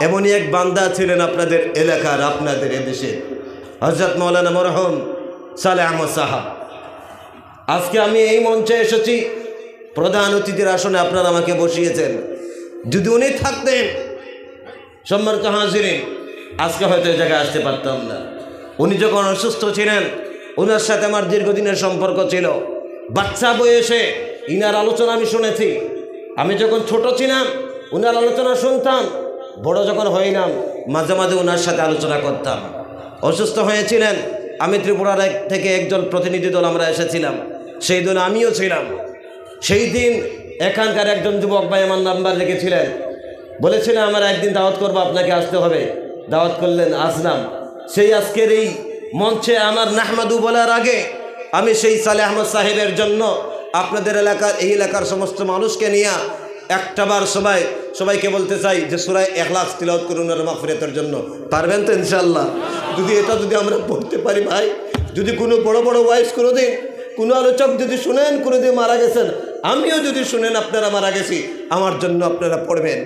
এমনই এক বান্দা ছিলেন আপনাদের এলাকার, আপনাদের এদেশের, হযরত মাওলানা মরহুম সালেহ আহমদ সাহাব। আজকে আমি এই মঞ্চে এসেছি, প্রধান অতিথির আসনে আপনারা আমাকে বসিয়েছেন। যদি উনি থাকতেন, সম্মানিত হাজিরিন, আজকে হয়তো এই জায়গায় আসতে পারতাম না। উনি যখন অসুস্থ ছিলেন, ওনার সাথে আমার দীর্ঘদিনের সম্পর্ক ছিল। বাচ্চা বয়সে ইনার আলোচনা আমি শুনেছি। আমি যখন ছোট ছিলাম ওনার আলোচনা শুনতাম, বড় যখন হইলাম মাঝে মাঝে ওনার সাথে আলোচনা করতাম। অসুস্থ হয়েছিলেন, আমি ত্রিপুরার থেকে একজন প্রতিনিধি দল আমরা এসেছিলাম, সেই দলে আমিও ছিলাম। সেই দিন এখানকার একজন যুবক ভাই আমার নাম্বার রেখেছিলেন, বলেছিলেন আমার একদিন দাওয়াত করবো, আপনাকে আসতে হবে। দাওয়াত করলেন, আসলাম। সেই আজকের এই মঞ্চে আমার নাহমাদু বলার আগে আমি সেই সালেহ আহমদ সাহেবের জন্য আপনাদের এলাকার, এই এলাকার সমস্ত মানুষকে নিয়ে একটাবার সবাইকে বলতে চাই যে সূরা ইখলাস তিলাওয়াত করুন আর মাগফিরাতের জন্য। পারবেন তো ইনশাআল্লাহ? যদি আমরা পড়তে পারি ভাই, যদি কোনো বড় বড় ওয়াইজ কোনোদিন কোনো আলোচক যদি শুনেন কোনোদিন মারা গেছেন, আমিও যদি শুনেন আপনারা মারা গেছি, আমার জন্য আপনারা পড়বেন।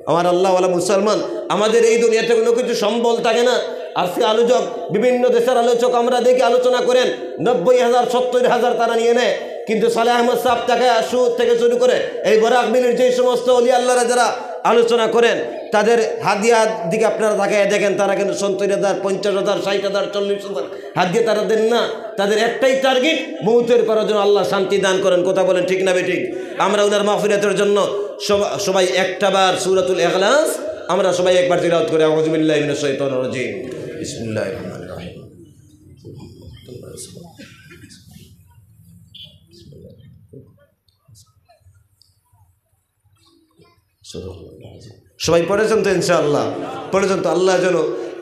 আমার আল্লাহওয়ালা মুসলমান, আমাদের এই দুনিয়াতে কোনো কিছু সম্বল থাকে না। আজকে আলোচক, বিভিন্ন দেশের আলোচক আমরা দেখি আলোচনা করেন 90,000 70,000 তারা নিয়ে নেয়, কিন্তু সালেহ আহমদ সাহেব তাকে সুর থেকে শুরু করে এই বরাক মিলির যে সমস্ত অলি আল্লাহরা যারা আলোচনা করেন, তাদের হাদিয়ার দিকে আপনারা তাকায় দেখেন, তারা কিন্তু 70,000 50,000 60,000 40,000 হাদিয়া তারা দেন না। তাদের একটাই টার্গেট, মৌতের করার জন্য আল্লাহ শান্তি দান করেন। কথা বলেন ঠিক না বেঠিক? আমরা ওনার মাগফিরাতের জন্য সবাই একটাবার সূরাতুল ইখলাস আমরা সবাই একবার তিলাওয়াত করে আউযু বিল্লাহি মিনাশ শাইতানির রাজিম। বিসমিল্লাহির রহমানির রহিম। সবাই পড়েছেন তো ইনশাআল্লাহ? পড়েছেন তো? আল্লাহ যেন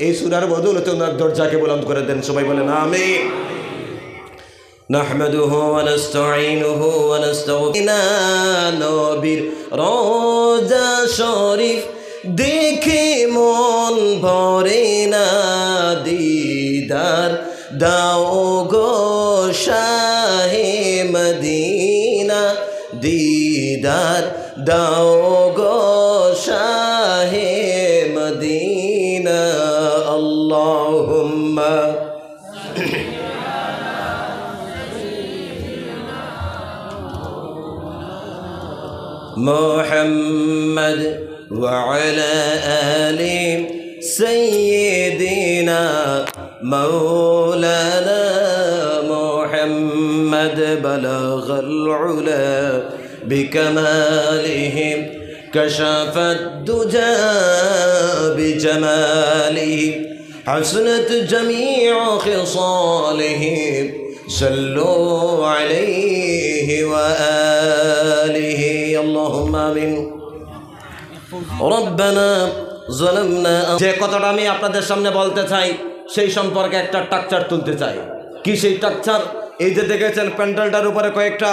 এই সূরার বদৌলতে ওনার দরজাকে বুলন্দ করে দেন। সবাই বলেন আমিন। নাহমাদুহু ওয়া নাস্তাঈনুহু ওয়া নাস্তাগফিরুহু। নবীর রওজা শরীফ দেখে মন ভরে না, দিদার দাও গো শাহে মদিনা, দিদার দাও গো শাহে মদিনা। আল্লাহুম্মা মুহাম্মদ ওয়া আলা আলি সাইয়্যিদিনা মাওলানা মুহাম্মদ বালাগাল উলা বিকামালিহি কাশাফাদ দুজা বিজামালিহি হাসনাত জামিউ খিসালিহি সাল্লু আলাইহি ওয়া আলিহি। আল্লাহুম্মা আমিন। রব্বানা যালামনা। যে কথাটা আমি আপনাদের সামনে বলতে চাই সেই সম্পর্কে একটা টাকচার তুলতে চাই। কি সেই টাকচার? এই যে দেখেছেন প্যান্ডেলটার উপরে কয়েকটা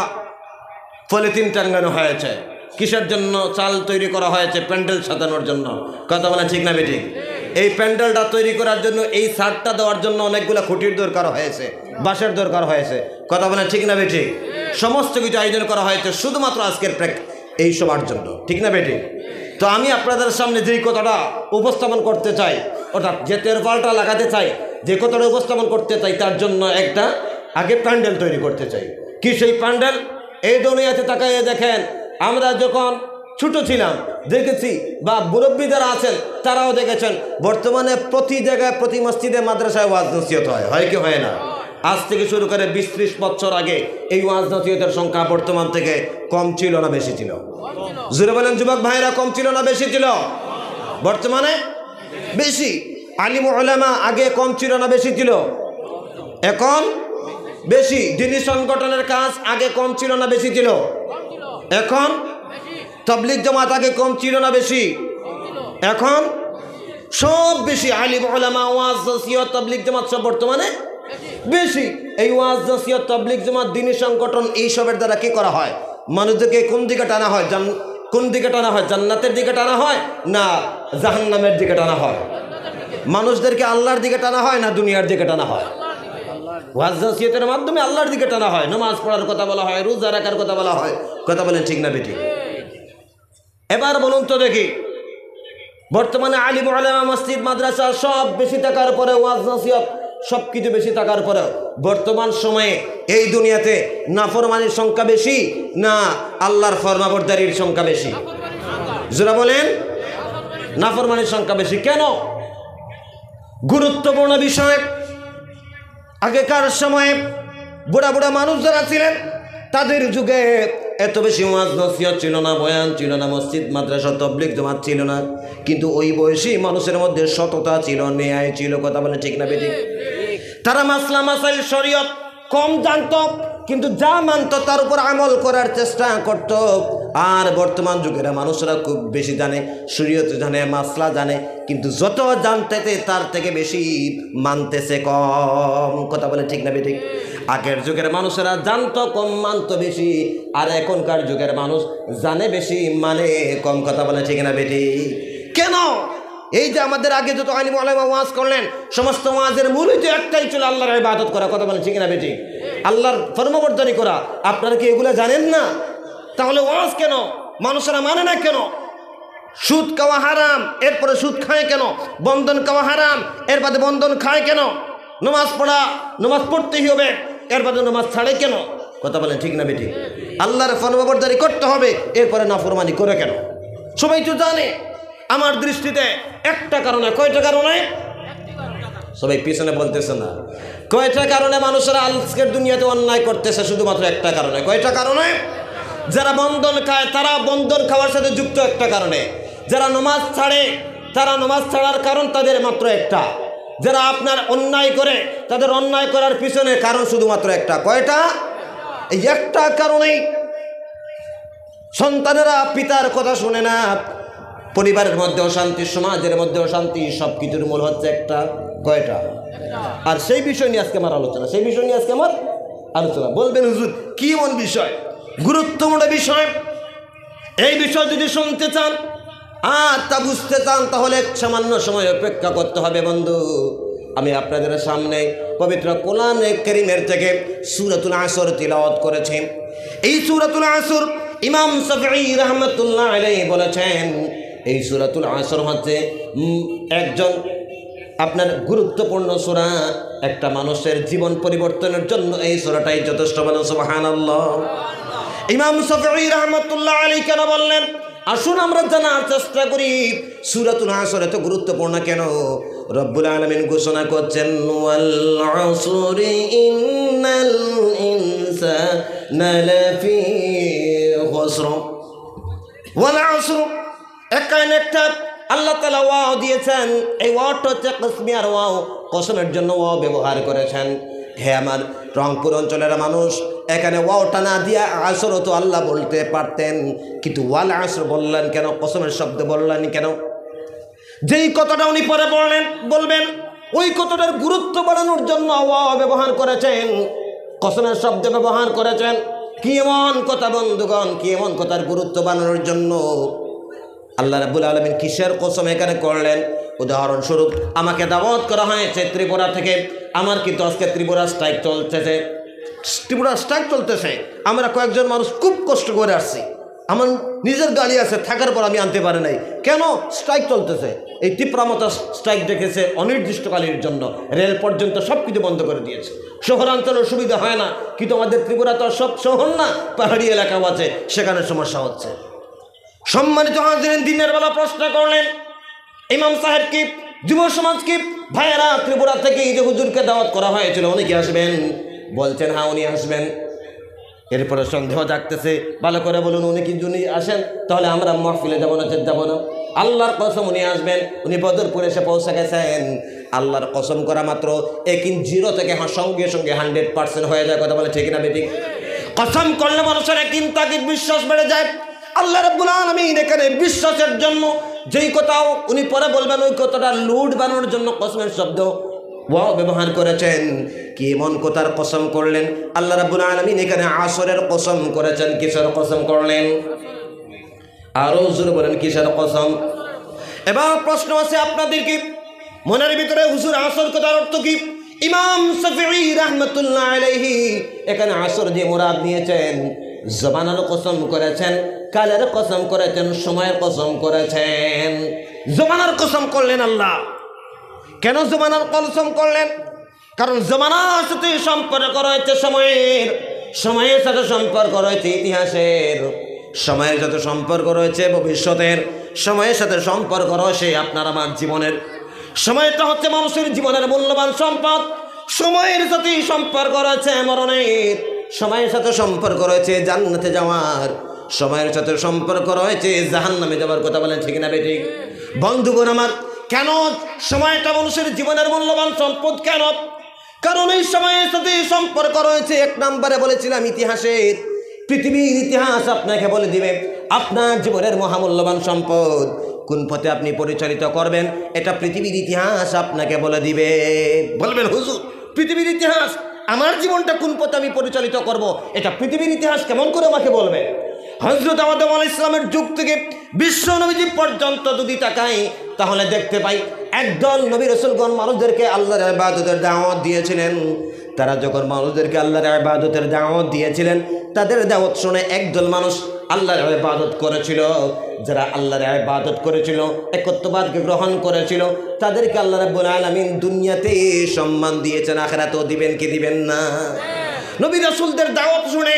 পলিথিন টাঙানো হয়েছে, কিসের জন্য? চাল তৈরি করা হয়েছে প্যান্ডেল সাজানোর জন্য। কথা বলা ঠিক না বেঠিক? এই প্যান্ডেলটা তৈরি করার জন্য, এই ছাদটা দেওয়ার জন্য অনেকগুলো খুঁটির দরকার হয়েছে, বাঁশের দরকার হয়েছে। কথা বলা ঠিক না বেঠিক? সমস্ত কিছু আয়োজন করা হয়েছে শুধুমাত্র আজকের এই সবার জন্য, ঠিক না বেঠিক? তো আমি আপনাদের সামনে যেই কথাটা উপস্থাপন করতে চাই, অর্থাৎ যে তেরপালটা লাগাতে চাই, যে কথাটা উপস্থাপন করতে চাই, তার জন্য একটা আগে প্যান্ডেল তৈরি করতে চাই। কি সেই প্যান্ডেল? এই দুনিয়াতে তাকাইয়ে দেখেন, আমরা যখন ছোট ছিলাম দেখেছি, বা মুরব্বী যারা আছেন তারাও দেখেছেন, বর্তমানে প্রতি জায়গায়, প্রতি মসজিদে মাদ্রাসায় ওয়াজ নসিহত হয় কি হয় না? আজ থেকে শুরু করে 20-30 বছর আগে এই ওয়াজ নসিহতের সংখ্যা বর্তমান থেকে কম ছিল না বেশি ছিল? জোরে বলেন যুবক ভাইরা, কম ছিল না বেশি ছিল? বর্তমানে বেশি। আলিম উলামা আগে কম ছিল না বেশি ছিল? এখন বেশি। দিনী সংগঠনের কাজ আগে কম ছিল না বেশি ছিল? এখন তাবলীগ জামাত আগে কম ছিল না বেশি? এখন সব বেশি। আলিম উলামা, ওয়াজ নসিহত, তাবলীগ জামাত সব বর্তমানে বেশি। এই ওয়াজ নসিহত, তাবলীগ জামাত, দিনী সংগঠন, এইসবের দ্বারা কি করা হয়? মানুষদেরকে কোন দিকে টানা হয়? কোন দিকে টানা হয়? জান্নাতের দিকে টানা হয় না জাহান্নামের দিকে টানা হয়? মানুষদেরকে আল্লাহর দিকে টানা হয় না দুনিয়ার দিকে টানা হয়? ওয়াজ নসিহতের মাধ্যমে আল্লাহর দিকে টানা হয়, নামাজ পড়ার কথা বলা হয়, রোজা রাখার কথা বলা হয়। কথা বলেন ঠিক না বেঠিক? এবার বলুন তো দেখি, বর্তমানে আলিম উলামা মসজিদ মাদ্রাসা সব বেশি থাকার পরে, ওয়াজ নসিহত সব কিছু বেশি থাকার পরে বর্তমান সময়ে এই দুনিয়াতে নাফরমানির সংখ্যা বেশি না আল্লাহর ফরমাবরদারির সংখ্যা বেশি? যারা বলেন নাফরমানির সংখ্যা বেশি। কেন? গুরুত্বপূর্ণ বিষয়। আগেকার সময়ে বুড়া বুড়া মানুষ যারা ছিলেন তাদের যুগে এত বেশি ওয়াজ নসিহত ছিল না, বয়ান ছিল না, মসজিদ মাদ্রাসা তাবলীগ জামাত ছিল না, কিন্তু ওই বয়সী মানুষের মধ্যে সততা ছিল, ন্যায় ছিল। কথা বলে ঠিক না বেঠিক? তারা মাসলা মাসাইল শরীয়ত কম জানতো, কিন্তু যা মানতো তার উপর আমল করার চেষ্টা করত। আর বর্তমান যুগের মানুষরা খুব বেশি জানে, শরীয়ত জানে, মাসলা জানে, কিন্তু যত জানতেছে তার থেকে বেশি মানতেছে কম। কথা বলে ঠিক না বেঠিক? আগের যুগের মানুষেরা জানতো কম, মানতো বেশি, আর এখনকার যুগের মানুষ জানে বেশি, মানে কম। কথা বলে ঠিক না বেঠিক? কেন? এই যে আমাদের আগে যত আলিম উলামা ওয়াজ করলেন, সমস্ত ওয়াজের মূলই তো একটাই ছিল, আল্লাহর ইবাদত করা। কথা বলে ঠিক না বেঠিক? আল্লাহর ফরমাবর্তনী করা। আপনারা কি এগুলো জানেন না? তাহলে ওয়াজ কেন মানুষেরা মানে না কেন? সুদ খাওয়া হারাম, এরপরে সুদ খায় কেন? বন্ধন খাওয়া হারাম, এর বাদে বন্ধন খায় কেন? নামাজ পড়া, নামাজ পড়তেই হবে, এর বাদে নামাজ ছাড়ে কেন? কথা বলেন ঠিক না বেঠিক? আল্লাহর ফরমাবর্তনী করতে হবে, এরপরে নাফরমানি করে কেন? সবাই তো জানে। আমার দৃষ্টিতে একটা কারণে, কয়টা কারণে? সবাই পিছনে বলতেছে না। কয়টা কারণে মানুষেরা আজকের দুনিয়াতে অন্যায় করতেছে? শুধুমাত্র একটা কারণে। কয়টা কারণে? যারা বন্ধন খায় তারা বন্ধন খাওয়ার সাথে যুক্ত একটা কারণে। যারা নামাজ ছাড়ে তারা নামাজ ছাড়ার কারণ তাদের মাত্র একটা। যারা আপনার অন্যায় করে তাদের অন্যায় করার পিছনে কারণ শুধুমাত্র একটা। কয়টা? এই একটা কারণেই সন্তানেরা পিতার কথা শুনে না, পরিবারের মধ্যে অশান্তি, সমাজের মধ্যে অশান্তি, সব কিছুর মূল হচ্ছে একটা। কয়টা? আর সেই বিষয় নিয়ে আজকে আমার আলোচনা, সেই বিষয় নিয়ে আজকে আমার আলোচনা। বলবেন হুজুর কি এমন বিষয়? গুরুত্বপূর্ণ বিষয়। এই বিষয় যদি শুনতে চান আর তা বুঝতে চান তাহলে সামান্য সময় অপেক্ষা করতে হবে বন্ধু। আমি আপনাদের সামনে পবিত্র কোরআনে কারীমের থেকে সূরাতুল আসর তিলাওয়াত করেছি। এই সূরাতুল আসর ইমাম শাফিঈ রাহমাতুল্লাহ আলাইহি বলেছেন, এই সূরাতুল আসর হচ্ছে একজন আপনার গুরুত্বপূর্ণ সূরা। একটা মানুষের জীবন পরিবর্তনের জন্য এই সূরাটাই যথেষ্ট। বলেন সুবহানাল্লাহ। ইমাম শাফিঈ রাহমাতুল্লাহ আলাইহি কেন বললেন? আসুন আমরা জানার চেষ্টা করি সূরাতুল আসর এত গুরুত্বপূর্ণ কেন। রব্বুল আলামিন ঘোষণা করছেন, ওয়াল আসরি ইন্নাল ইনসানা লাফি খুসর। ওয়াল আসর একটা আল্লাহ তাআলা ওয়াও দিয়েছেন। এই ওয়াওটা হচ্ছে কসমিয়ার ওয়াও, কসমের জন্য ওয়াও ব্যবহার করেছেন। হে আমার রংপুর অঞ্চলের মানুষ, এখানে ওয়াওটা না দিয়া আসর তো আল্লাহ বলতে পারতেন, কিন্তু ওয়াল আসর বললেন কেন? কসমের শব্দ বললেন কেন? যেই কথাটা উনি পরে বলবেন ওই কথাটার গুরুত্ব বাড়ানোর জন্য ওয়াও ব্যবহার করেছেন, কসমের শব্দ ব্যবহার করেছেন। কি এমন কথা বন্ধুগণ, কি এমন কথার গুরুত্ব বাড়ানোর জন্য আল্লাহ রাব্বুল আলামিন কিসের কসম এখানে করলেন? উদাহরণস্বরূপ আমাকে দাওয়াত করা হয়েছে ত্রিপুরা থেকে। আমার কিন্তু আজকে ত্রিপুরা স্ট্রাইক চলতেছে। আমরা কয়েকজন মানুষ খুব কষ্ট করে আসছি। আমার নিজের গাড়ি আছে, থাকার পর আমি আনতে পারি নাই। কেন? স্ট্রাইক চলতেছে। এই তীব্রমতা স্ট্রাইক ডেকেছে অনির্দিষ্টকালের জন্য, রেল পর্যন্ত সব কিছু বন্ধ করে দিয়েছে। শহরাঞ্চলের সুবিধা হয় না, কিন্তু আমাদের ত্রিপুরা তো সব শহর না, পাহাড়ি এলাকাও আছে, সেখানে সমস্যা হচ্ছে। সম্মানিত হাজিরিন, দিনের বেলা প্রশ্ন করলেন ইমাম সাহেব কি, যুব সমাজ কি, ভাইয়েরা ত্রিপুরা থেকে এই যে হুজুরকে দাওয়াত করা হয়েছিল উনি কি আসবেন? বলছেন হ্যাঁ উনি আসবেন। এরপরে সন্দেহ জাগতেছে, ভালো করে বলুন উনি কি যদি আসেন তাহলে আমরা মাহফিলে যাবো না? যাবো না। আল্লাহর কসম উনি আসবেন। উনি বদরপুরে এসে পৌঁছে গেছেন। আল্লাহর কসম করা মাত্র একিন 0 থেকে সঙ্গে সঙ্গে 100% হয়ে যায়। কথা বলে ঠিক না বেঠিক? কসম করলে মানুষের একিন তাকিদ বিশ্বাস বেড়ে যায়। আল্লাহ রাব্বুল আলামিন এখানে বিশ্বাসের জন্য যেই কথাও উনি পরে বলবেন ওই কথাটা লুট বানানোর জন্য কসমের শব্দ ওয়াও ব্যবহার করেছেন। কি এমন কথার কসম করলেন? আল্লাহ রাব্বুল আলামিন এখানে আসরের কসম করেছেন। কিসের কসম করলেন? আরো জোরে বলেন কিসের কসম? এবার প্রশ্ন আছে আপনাদের কি মনের ভিতরে, হুজুর আসর কথার অর্থ কি? ইমাম শাফিঈ রাহমাতুল্লাহ আলাইহি এখানে আসর যে মুরাদ নিয়েছেন, জবানের কসম করেছেন, কালের কসম করেছেন, সময়ের কসম করেছেন। জমানার কসম করলেন আল্লাহ। কেন জমানার কসম করলেন? কারণ জমানার সাথে সম্পর্ক রয়েছে সময়ের সাথে সম্পর্ক রয়েছে ইতিহাসের, সময়ের সাথে সম্পর্ক রয়েছে ভবিষ্যতের, সময়ের সাথে সম্পর্ক রয়েছে আপনার আমার জীবনের। সময়টা হচ্ছে মানুষের জীবনের মূল্যবান সম্পদ। সময়ের সাথে সম্পর্ক রয়েছে মরণের, সময়ের সাথে সম্পর্ক রয়েছে জান্নাতে যাওয়ার, সময়ের সাথে সম্পর্ক রয়েছে জাহান্নামে যাওয়ার। কথা বলেন ঠিক না বেঠিক? বন্ধুগণ আমার, কেন সময়টা মানুষের জীবনের মূল্যবান সম্পদ? কেন? কারণ এই সময়ের সাথে সম্পর্ক রয়েছে, এক নম্বরে বলেছিলাম ইতিহাসের। পৃথিবীর ইতিহাস আপনাকে বলে দিবে আপনার জীবনের মহামূল্যবান সম্পদ কোন পথে আপনি পরিচালিত করবেন, এটা পৃথিবীর ইতিহাস আপনাকে বলে দিবে। বলবেন হুজুর, পৃথিবীর ইতিহাস আমার জীবনটা কোন পথে আমি পরিচালিত করব, এটা পৃথিবীর ইতিহাস কেমন করে আমাকে বলবে? হযরত আদম আলাইহিস সালামের যুগ থেকে বিশ্ব নবীজি পর্যন্ত যদি তাকাই, তাহলে দেখতে পাই একদল নবী রাসূলগণ মানুষদেরকে আল্লাহর ইবাদতের দাওয়াত দিয়েছিলেন। তারা যখন মানুষদেরকে আল্লাহর ইবাদতের দাওয়াত দিয়েছিলেন, তাদের দাওয়াত শুনে একদল মানুষ আল্লাহর ইবাদত করেছিল। যারা আল্লাহর ইবাদত করেছিল, একত্ববাদকে গ্রহণ করেছিল, তাদেরকে আল্লাহ রাব্বুল আলামিন দুনিয়াতে সম্মান দিয়েছেন, আখিরাতেও দিবেন কি দিবেন না? নবী রাসূলদের দাওয়াত শুনে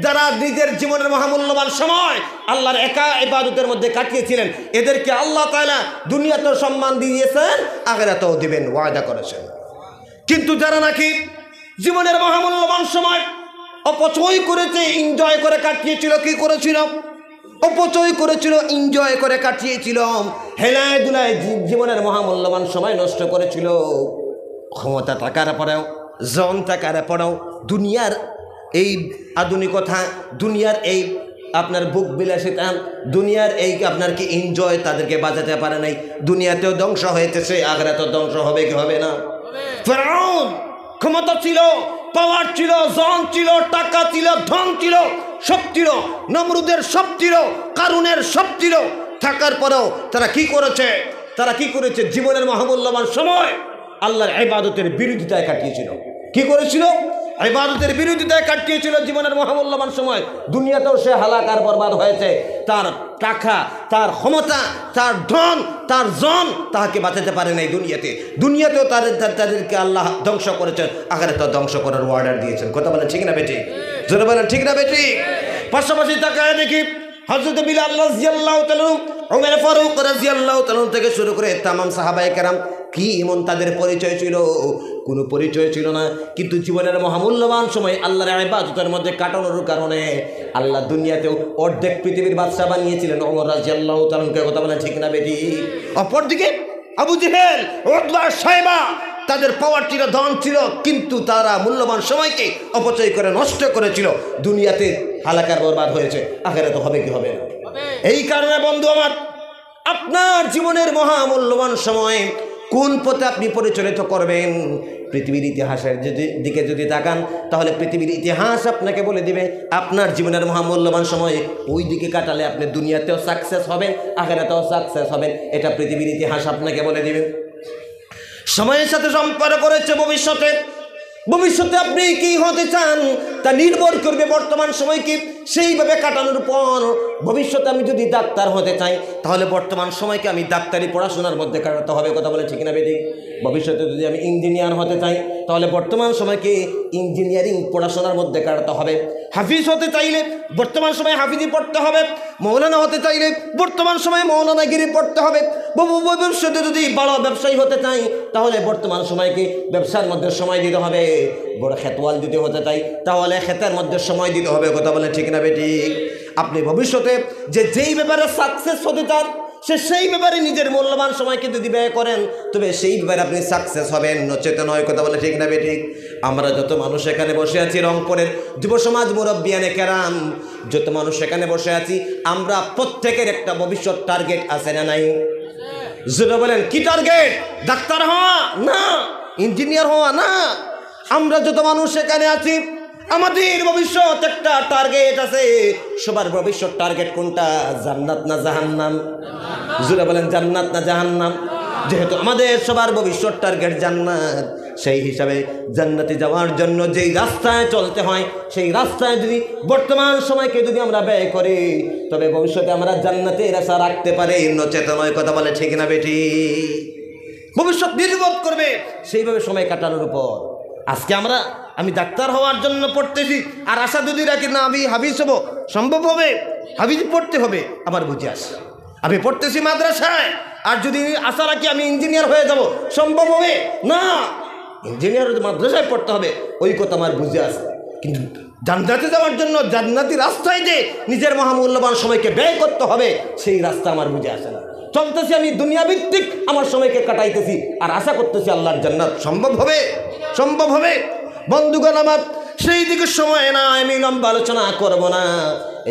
যারা নিজের জীবনের মহামূল্যবান সময় আল্লাহর একা ইবাদতের মধ্যে কাটিয়েছিলেন, এদেরকে আল্লাহ তাআলা দুনিয়াতেও সম্মান দিয়েছেন, আখিরাতেও দিবেন, ওয়াদা করেছেন। কিন্তু যারা নাকি জীবনের মহামূল্যবান সময় অপচয় করেছে, এনজয় করে কাটিয়েছিল, কি করেছিল? অপচয় করেছিল, এনজয় করে কাটিয়েছিল, হেলায় দুলায় জীবনের মহামূল্যবান সময় নষ্ট করেছিল। ক্ষমতা থাকার পরেও, জন থাকার পরেও দুনিয়ার এই আধুনিকতা, দুনিয়ার এই আপনার বুক বিলাসিতা, দুনিয়ার এই আপনার কি এনজয় তাদেরকে বাঁচাতে পারে নাই। দুনিয়াতেও ধ্বংস হয়েছে, আখিরাতেও ধ্বংস হবে কি হবে না? ফিরআউন ক্ষমতা ছিল, পাওয়ার ছিল, জন ছিল, টাকা ছিল, ধন ছিল, সব ছিল। নমরুদের সব ছিল, কারুনের সব ছিল। থাকার পরেও তারা কি করেছে? তারা কি করেছে? জীবনের মহামূল্যবান সময় আল্লাহর ইবাদতের বিরোধিতায় কাটিয়েছিল। কি করেছিল? ইবাদতের বিরোধিতায় কাটিয়েছিল জীবনের মহামূল্যবান সময়। দুনিয়াতেও সে হালাক আর বরবাদ হয়েছে। তার টাকা, তার ক্ষমতা, তার ধন, তার জন তাহাকে বাঁচাতে পারে নাই দুনিয়াতেও তাদেরকে আল্লাহ ধ্বংস করেছেন, আখিরাতেও ধ্বংস করার অর্ডার দিয়েছেন। কথা বলেন ঠিক না বেটি? জোরে বলেন ঠিক না বেটি? পাশাপাশি তাকায় দেখি হযরত বিলাল রাদিয়াল্লাহু তাআলা, ওমর ফারুক রাদিয়াল্লাহু তাআলা থেকে শুরু করে তামাম সাহাবায়ে কেরাম, কি এমন তাদের পরিচয় ছিল? কোনো পরিচয় ছিল না। কিন্তু জীবনের মহামূল্যবান সময় আল্লাহর ইবাদতের মধ্যে কাটানোর কারণে আল্লাহ দুনিয়াতেও অর্ধেক পৃথিবীর বাদশা বানিয়েছিলেন ওমর রাদিয়াল্লাহু তাআলাকে। কথা বলেন ঠিক না বেটি? অপরদিকে আবু জেহেল, উতবা, শাইবা, তাদের পাওয়ার ছিল, ধন ছিল, কিন্তু তারা মূল্যবান সময়কে অপচয় করে নষ্ট করেছিল। দুনিয়াতে হালাকার বরবাদ হয়েছে, আখিরাতে হবে কি হবে না? এই কারণে বন্ধু আমার, আপনার জীবনের মহামূল্যবান সময় কোন পথে আপনি পরিচালিত করবেন? পৃথিবীর ইতিহাসের দিকে যদি তাকান, তাহলে পৃথিবীর ইতিহাস আপনাকে বলে দিবে আপনার জীবনের মহামূল্যবান সময় ওই দিকে কাটালে আপনি দুনিয়াতেও সাকসেস হবেন, আখিরাতেও সাকসেস হবেন। এটা পৃথিবীর ইতিহাস আপনাকে বলে দিবে। সময়ের সাথে সম্পর্ক করেছে ভবিষ্যতে আপনি কি হতে চান তা নির্ভর করবে বর্তমান সময়কে সেইভাবে কাটানোর উপর। ভবিষ্যতে আমি যদি ডাক্তার হতে চাই, তাহলে বর্তমান সময়কে আমি ডাক্তারি পড়াশোনার মধ্যে কাটাতে হবে। কথা বলে ঠিক না বেটি? ভবিষ্যতে যদি আমি ইঞ্জিনিয়ার হতে চাই, তাহলে বর্তমান সময়কে ইঞ্জিনিয়ারিং পড়াশোনার মধ্যে কাটাতে হবে। হাফিজ হতে চাইলে বর্তমান সময়ে হাফিজি পড়তে হবে। মৌলানা হতে চাইলে বর্তমান সময়ে মৌলানাগিরি পড়তে হবে। ভবিষ্যতে যদি বড় ব্যবসায়ী হতে চাই, তাহলে বর্তমান সময়কে ব্যবসার মধ্যে সময় দিতে হবে। বড় খেতওয়াল যদি হতে চাই, তাহলে খেতের মধ্যে সময় দিতে হবে। কথা বলে ঠিক না বেটি? আপনি ভবিষ্যতে যেই ব্যাপারে সাকসেস হতে চান, সেই ব্যাপারে নিজের মূল্যবান সময়কে যদি ব্যয় করেন, তবে সেই ব্যাপারে আপনি সাকসেস হবেন, নচেত নয়। কথা বলে ঠিক না বেটি? আমরা যত মানুষ এখানে বসে আছি, রংপুরের যুব সমাজ মুরব্বিয়ানে কেরাম, যত মানুষ এখানে বসে আছি, আমরা প্রত্যেকের একটা ভবিষ্যৎ টার্গেট আছে না নাই? যদি বলেন কি টার্গেট? ডাক্তার হওয়া না, ইঞ্জিনিয়ার হওয়া না। আমরা যত মানুষ এখানে আছি, আমাদের ভবিষ্যৎ একটা টার্গেট আছে। সবার ভবিষ্যৎ টার্গেট কোনটা? জান্নাত না জাহান্নাম? জুড়ে বলেন জান্নাত না জাহান্নাম? যেহেতু আমাদের সবার ভবিষ্যৎ টার্গেট জান্নাত, সেই হিসাবে জান্নাতে যাওয়ার জন্য যেই রাস্তায় চলতে হয় সেই রাস্তায় যদি বর্তমান সময়কে যদি আমরা ব্যয় করি তবে ভবিষ্যতে আমরা জান্নাতের আশা রাখতে পারি, নচেত নয়। কথা বলে ঠিক না বেটি? ভবিষ্যৎ নির্ভর করবে সেইভাবে সময় কাটানোর উপর। আজকে আমি ডাক্তার হওয়ার জন্য পড়তেছি আর আশা যদি রাখি না আমি হাফিজ হব, সম্ভব হবে? হাফিজ পড়তে হবে, আমার বুঝে আসে। আমি পড়তেছি মাদ্রাসায় আর যদি আশা রাখি আমি ইঞ্জিনিয়ার হয়ে যাব, সম্ভব হবে না। ইঞ্জিনিয়ার মাদ্রাসায় পড়তে হবে, ওই কথা আমার বুঝে আসে। কিন্তু জান্নাতে যাওয়ার জন্য জান্নাতি রাস্তায় যে নিজের মহামূল্যবান সময়কে ব্যয় করতে হবে সেই রাস্তা আমার বুঝে আসে না। চলতেছি আমি দুনিয়া ভিত্তিক আমার সময়কে কাটাইতেছি আর আশা করতেছি আল্লাহর জান্নাত। সম্ভব হবে? সম্ভব হবে? বন্ধুগণ আমার, সেই দিকে সময় না, আমি লম্বা আলোচনা করব না।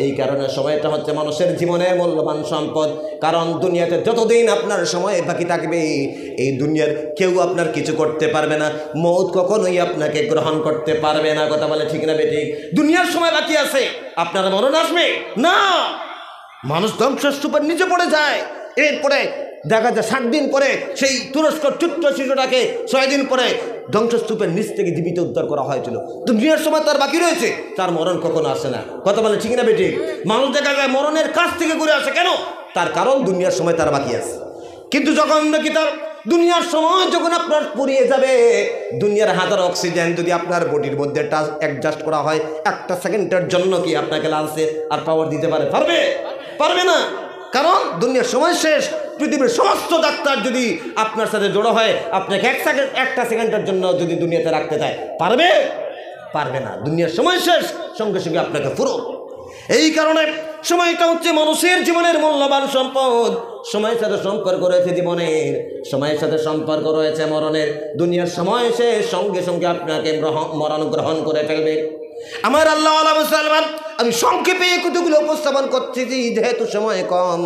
এই কারণে সময়টা হচ্ছে মানুষের জীবনের মূল্যবান সম্পদ। কারণ দুনিয়াতে যতদিন আপনার সময় বাকি থাকবে এই দুনিয়ার কেউ আপনার কিছু করতে পারবে না, মৌত কখনোই আপনাকে গ্রহণ করতে পারবে না। কথা বলে ঠিক না বেঠিক? দুনিয়ার সময় বাকি আছে, আপনার মরণ আসবে না। মানুষ ধ্বংসস্তূপের নিচে পড়ে যায়, এরপরে দেখা যায় 60 দিন পরে সেই তুরস্কর ছোট্ট শিশুটাকে 6 দিন পরে ধ্বংসস্তূপের নিচ থেকে জীবিত উদ্ধার করা হয়েছিল। দুনিয়ার সময় তার বাকি রয়েছে, তার মরণ কখনো আসে না। কথা বলে ঠিক না বেটি? মানুষ দেখা যায় মরণের কাছ থেকে ঘুরে আসে, কেন? তার কারণ দুনিয়ার সময় তার বাকি আছে। কিন্তু যখন নাকি তার দুনিয়ার সময় যখন আপনার পুড়িয়ে যাবে, দুনিয়ার হাজার অক্সিজেন যদি আপনার বডির মধ্যে অ্যাডজাস্ট করা হয় একটা সেকেন্ডের জন্য কি আপনাকে লাঞ্চে আর পাওয়ার দিতে পারবে? পারবে না। কারণ দুনিয়ার সময় শেষ। পৃথিবীর সমস্ত ডাক্তার যদি আপনার সাথে জড়ো হয় আপনাকে একটা সেকেন্ডের জন্য যদি দুনিয়াতে রাখতে চায়, পারবে না। দুনিয়ার সময় শেষ, সঙ্গে সঙ্গে আপনাকে পুরো। এই কারণে সময়টা হচ্ছে মানুষের জীবনের মূল্যবান সম্পদ। সময়ের সাথে সম্পর্ক রয়েছে জীবনের, সময়ের সাথে সম্পর্ক রয়েছে মরণের। দুনিয়ার সময় শেষ, সঙ্গে সঙ্গে আপনাকে মরণ গ্রহণ করে ফেলবে। আমার আল্লাহ মুসলমান, আমি সংক্ষেপে কতগুলো উপস্থাপন করছি যেহেতু সময় কম।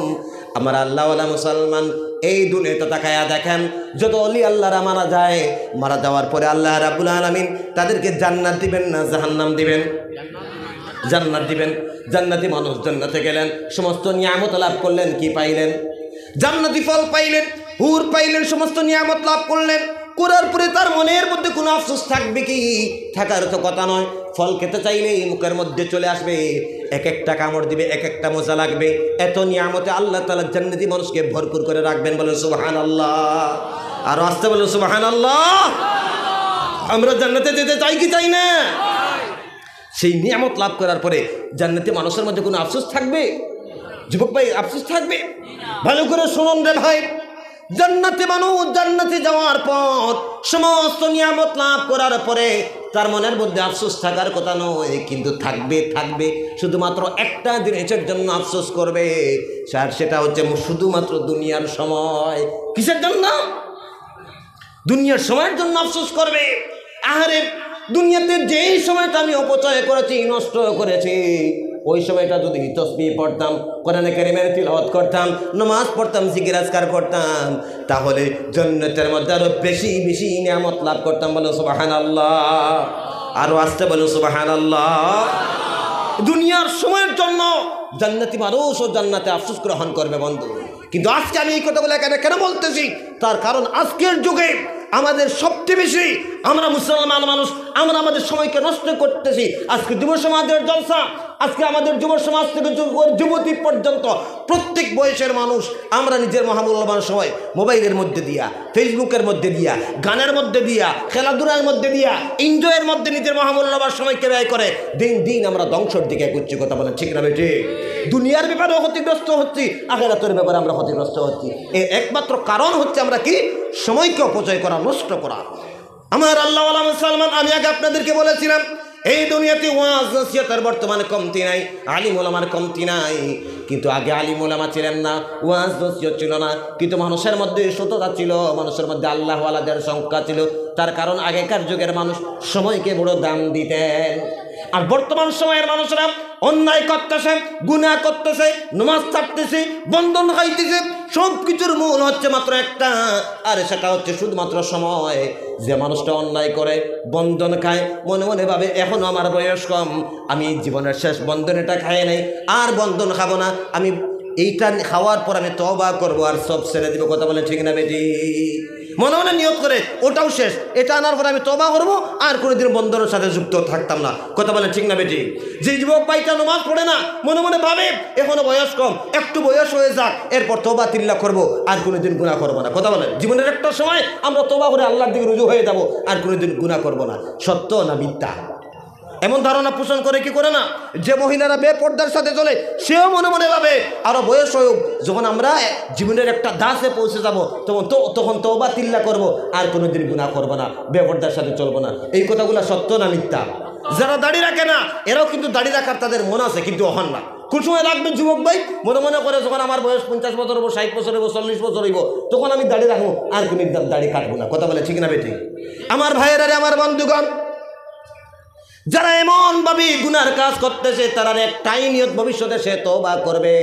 আমার আল্লাহ মুসলমান, এই দুনিয়াতে তাকায়া দেখেন যত অলি আল্লাহরা মারা যায়, মারা যাওয়ার পরে আল্লাহ রাব্বুল আলামিন তাদেরকে জান্নাত দিবেন না জাহান্নাম দিবেন? জান্নাত দিবেন। জান্নাতি মানুষ জান্নাতে গেলেন, সমস্ত নিয়ামত লাভ করলেন, কি পাইলেন? জান্নাতি ফল পাইলেন, হুর পাইলেন, সমস্ত নিয়ামত লাভ করলেন। করার পরে তার মনের মধ্যে কোনো আফসোস থাকবে কি? থাকার তো কথা নয়। ফল খেতে চাইলেই মুখের মধ্যে চলে আসবে, এক একটা কামড় দিবে, এক একটা মজা লাগবে। এত নিয়ামতে আল্লাহ তাআলা জান্নাতি মানুষকে ভরপুর করে রাখবেন। বলেন সুবহানাল্লাহ। আর আসতে বলেন সুবহানাল্লাহ। আমরা জান্নাতে যেতে চাই কি চাই না? সেই নিয়ামত লাভ করার পরে জান্নাতি মানুষের মধ্যে কোনো আফসোস থাকবে? যুবক ভাই, আফসোস থাকবে? ভালো করে শুনুন রে ভাই, জান্নাতি মানুষ জান্নাতে যাওয়ার পর সমস্ত নিয়ামত লাভ করার পরে তার মনের মধ্যে আফসোস থাকার কথা নয়, কিন্তু থাকবে শুধুমাত্র একটা জিনিসের জন্য আফসোস করবে, আর সেটা হচ্ছে শুধুমাত্র দুনিয়ার সময়। কিসের জন্য? দুনিয়ার সময়ের জন্য আফসোস করবে। আহারে, দুনিয়াতে যেই সময়টা আমি অপচয় করেছি, নষ্ট করেছি, ওই সময়টা যদি তাসবিহ পড়তাম, কোরআনে কারীমের তিলাওয়াত করতাম, নামাজ পড়তাম, জিকির আজকার করতাম, তাহলে জান্নাতের মধ্যে আরো বেশি বেশি নিয়ামত লাভ করতাম। বলো সুবহানাল্লাহ। আরো আসতে বলো সুবহানাল্লাহ। দুনিয়ার সময়ের জন্য জান্নাতি মানুষ ও জান্নাতে আফসোস গ্রহণ করবে বন্ধু। কিন্তু আজকে আমি এই কথাগুলো কেন বলতেছি? তার কারণ আজকের যুগে আমাদের সবচেয়ে বেশি আমরা মুসলমান মানুষ, আমরা আমাদের সময়কে নষ্ট করতেছি। আজকে যুব সমাজের জলসা, আজকে আমাদের যুব সমাজ থেকে যুবতী পর্যন্ত প্রত্যেক বয়সের মানুষ আমরা নিজের মহামূল্যবান সময় মোবাইলের মধ্যে দিয়া, ফেসবুকের মধ্যে দিয়া, গানের মধ্যে দিয়া, খেলাধুলার মধ্যে দিয়া, এনজয়ের মধ্যে নিজের মহামূল্যবান সময়কে ব্যয় করে দিন দিন আমরা ধ্বংসের দিকে এগোচ্ছি। কথা বলেন ঠিক না বেটি? দুনিয়ার ব্যাপারেও ক্ষতিগ্রস্ত হচ্ছি, আখিরাতের ব্যাপারে আমরা ক্ষতিগ্রস্ত হচ্ছি। এর একমাত্র কারণ হচ্ছে আমরা কি? সময়কে অপচয় করা, নষ্ট করা। আমার আল্লাহ মুসলমান, আমি আগে আপনাদেরকে বলেছিলাম এই দুনিয়াতে ওয়াজ নসিহতের বর্তমানে কমতি নাই, আলিম ওলামার কমতি নাই। কিন্তু আগে আলিম ওলামা ছিলেন না, ওয়াজ নসিহত ছিল না, কিন্তু মানুষের মধ্যে সততা ছিল, মানুষের মধ্যে আল্লাহ ওয়ালাদের সংখ্যা ছিল। তার কারণ আগেকার যুগের মানুষ সময়কে বড় দাম দিতেন। আর বর্তমান সময়ের মানুষরা অন্যায় করতেছে, গুনাহ করতেছে, নামাজ ছাড়তেছে, বন্ধন খাইতেছে। সব কিছুর মূল হচ্ছে মাত্র একটা, আর সেটা হচ্ছে শুধুমাত্র সময়। যে মানুষটা অন্যায় করে, বন্ধন খায়, মনে মনে ভাবে এখনো আমার বয়স কম, আমি জীবনের শেষ বন্ধন এটা খাই নাই, আর বন্ধন খাবো না, আমি এইটা খাওয়ার পর আমি তওবা করবো আর সব ছেড়ে দিব। কথা বলে ঠিক না বেটি? মনে মনে নিয়ত করে ওটাও শেষ, এটা আনার পরে আমি তওবা করবো, আর কোনোদিন বন্ধনের সাথে যুক্ত থাকতাম না। কথা বলে ঠিক না বেটি? যে যুবক ভাইটা নামাজ পড়ে না, মনে মনে ভাবে এখনো বয়স কম, একটু বয়স হয়ে যাক, এরপর তওবা তিল্লা করবো, আর কোনোদিন গুনাহ করবো না। কথা বলেন, জীবনের একটা সময় আমরা তওবা করে আল্লাহর দিকে রুজু হয়ে যাবো, আর কোনোদিন গুনাহ করবো না। সত্য না মিথ্যা? এমন ধারণা পোষণ করে কি করে না? যে মহিলারা বেপর্দার সাথে চলে, সেও মনে মনে ভাবে আরো বয়স হোক, যখন আমরা জীবনের একটা দাসে পৌঁছে যাব, তখন তওবা তিল্লা করব, আর কোনোদিন গুনাহ করব না, বেপর্দার সাথে চলবো না। এই কথাগুলো সত্য না মিথ্যা? যারা দাড়ি রাখে না, এরাও কিন্তু দাড়ি রাখার তাদের মন আছে, কিন্তু অহন না। কোন সময় রাখবে যুবক ভাই? মনে মনে করে যখন আমার বয়স 50 বছর হবো, 60 বছর হবো, 40 বছর হইব, তখন আমি দাড়ি রাখবো, আর কোনো দাড়ি কাটবো না। কথা বলে ঠিক না বেটি? আমার ভাইয়েরা, আমার বন্ধুগণ, যারা এমন ভাবে গুনার কাজ করতেছে, তারা একটাই নিয়ত, ভবিষ্যতে সে তওবা করবে,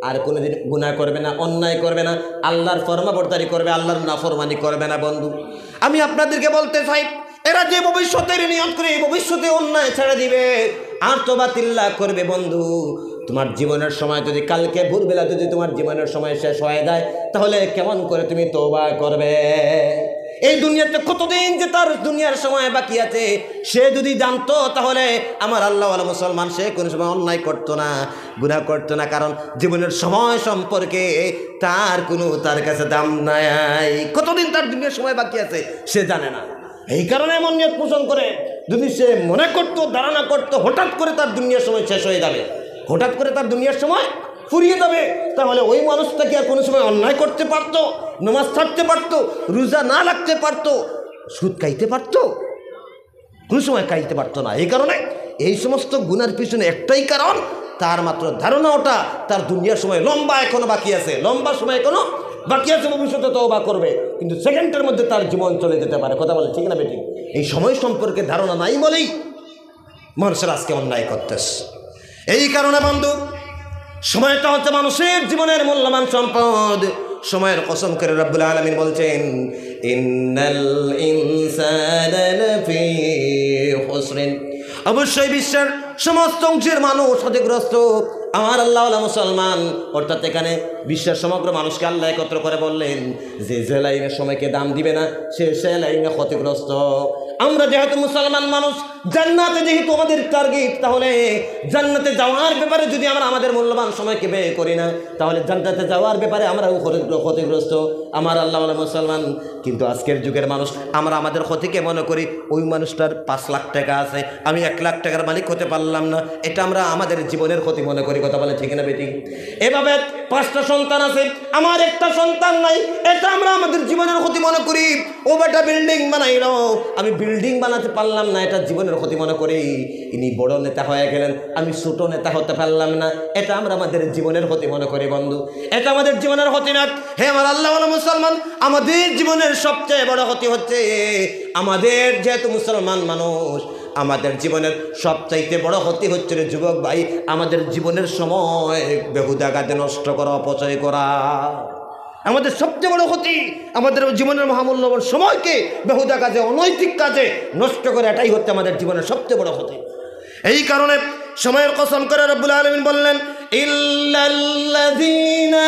আর কোনোদিন গুনাহ করবে না, অন্যায় করবে না, আল্লাহর ফরমাবরদারি করবে, আল্লাহর নাফরমানি করবে না। বন্ধু, আমি আপনাদেরকে বলতে চাই, এরা যে ভবিষ্যতের নিয়ত করে ভবিষ্যতে অন্যায় ছেড়ে দিবে আর তওবা তিল্লা করবে, বন্ধু, তোমার জীবনের সময় যদি কালকে ভোরবেলা যদি তোমার জীবনের সময় শেষ হয়ে যায়, তাহলে কেমন করে তুমি তওবা করবে? এই দুনিয়াতে কতদিন যে তার দুনিয়ার সময় বাকি আছে, সে যদি জানতো, তাহলে আমার আল্লাহওয়ালা মুসলমান সে কোনো সময় অন্যায় করতো না, গুনাহ করতো না। কারণ জীবনের সময় সম্পর্কে তার কাছে দাম নাই। কতদিন তার দুনিয়ার সময় বাকি আছে সে জানে না। এই কারণে এমন নিয়ত পোষণ করে, যদি সে মনে করতো, ধারণা করতো হঠাৎ করে তার দুনিয়ার সময় শেষ হয়ে যাবে, হঠাৎ করে তার দুনিয়ার সময় ফুরিয়ে যাবে, তাহলে ওই মানুষটা কি আর কোনো সময় অন্যায় করতে পারতো? নামাজ ছাড়তে পারতো? রোজা না রাখতে পারতো? সুদ খাইতে পারতো? কোনো সময় খাইতে পারতো না। এই কারণে এই সমস্ত গুনার পিছনে একটাই কারণ, তার মাত্র ধারণা ওটা তার দুনিয়ার সময় লম্বা এখনো বাকি আছে, লম্বা সময় এখনো বাকি আছে, ভবিষ্যতে তওবা করবে, কিন্তু সেকেন্ডের মধ্যে তার জীবন চলে যেতে পারে। কথা বলে ঠিক না বেটি? এই সময় সম্পর্কে ধারণা নাই বলেই মানুষের আজকে অন্যায় করতেছে। এই কারণে বন্ধু, সময়টা হচ্ছে মানুষের জীবনের মূল্যবান সম্পদ। সময়ের কসম করে রব্বুল আলামিন বলছেন, ইন্নাল ইনসানা লাফি খুসরিন, অবশ্যই বিশ্বের সমস্ত অংশের মানুষ ক্ষতিগ্রস্ত। আমার আল্লাহওয়ালা মুসলমান, অর্থাৎ এখানে বিশ্বের সমগ্র মানুষকে আল্লাহ একত্র করে বললেন যে লাইনের সময়কে দাম দিবে না, সে লাইনে ক্ষতিগ্রস্ত। আমরা যেহেতু মুসলমান মানুষ, জান্নাতে যেহেতু আমাদের টার্গেট, তাহলে জান্নাতে যাওয়ার ব্যাপারে যদি আমরা আমাদের মূল্যবান সময়কে ব্যয় করি না, তাহলে জান্নাতে যাওয়ার ব্যাপারে আমরাও ক্ষতিগ্রস্ত। আমার আল্লাহওয়ালা মুসলমান, কিন্তু আজকের যুগের মানুষ, আমরা আমাদের ক্ষতিকে মনে করি ওই মানুষটার 5 লাখ টাকা আছে, আমি 1 লাখ টাকার মালিক হতে পারলাম না, এটা আমরা আমাদের জীবনের ক্ষতি মনে করি। কথা বলে ঠিক না বেটি? এভাবে 5টা সন্তান আছে, আমার একটা সন্তান নাই, এটা আমরা আমাদের জীবনের ক্ষতি মনে করি। ও বেটা বিল্ডিং বানাইল, আমি বিল্ডিং বানাতে পারলাম না, এটা জীবনের ক্ষতি মনে করি। ইনি বড় নেতা হয়ে গেলেন, আমি ছোট নেতা হতে পারলাম না, এটা আমরা আমাদের জীবনের ক্ষতি মনে করি। বন্ধু, এটা আমাদের জীবনের ক্ষতি না। হে আমার আল্লাহওয়ালা মুসলমান, আমাদের জীবনের সবচেয়ে বড় ক্ষতি হচ্ছে, আমাদের যেহেতু মুসলমান মানুষ, আমাদের জীবনের সবচাইতে বড় ক্ষতি হচ্ছে রে যুবক ভাই, আমাদের জীবনের সময় বেহুদা কাজে নষ্ট করা, অপচয় করা। আমাদের সবচেয়ে বড় ক্ষতি, আমাদের জীবনের মহামূল্যবান সময়কে বেহুদা কাজে, অনৈতিক কাজে নষ্ট করে, এটাই হচ্ছে আমাদের জীবনের সবচেয়ে বড় ক্ষতি। এই কারণে সময়ের কসম করে রব্বুল আলামিন বললেন, ইল্লাল্লাযীনা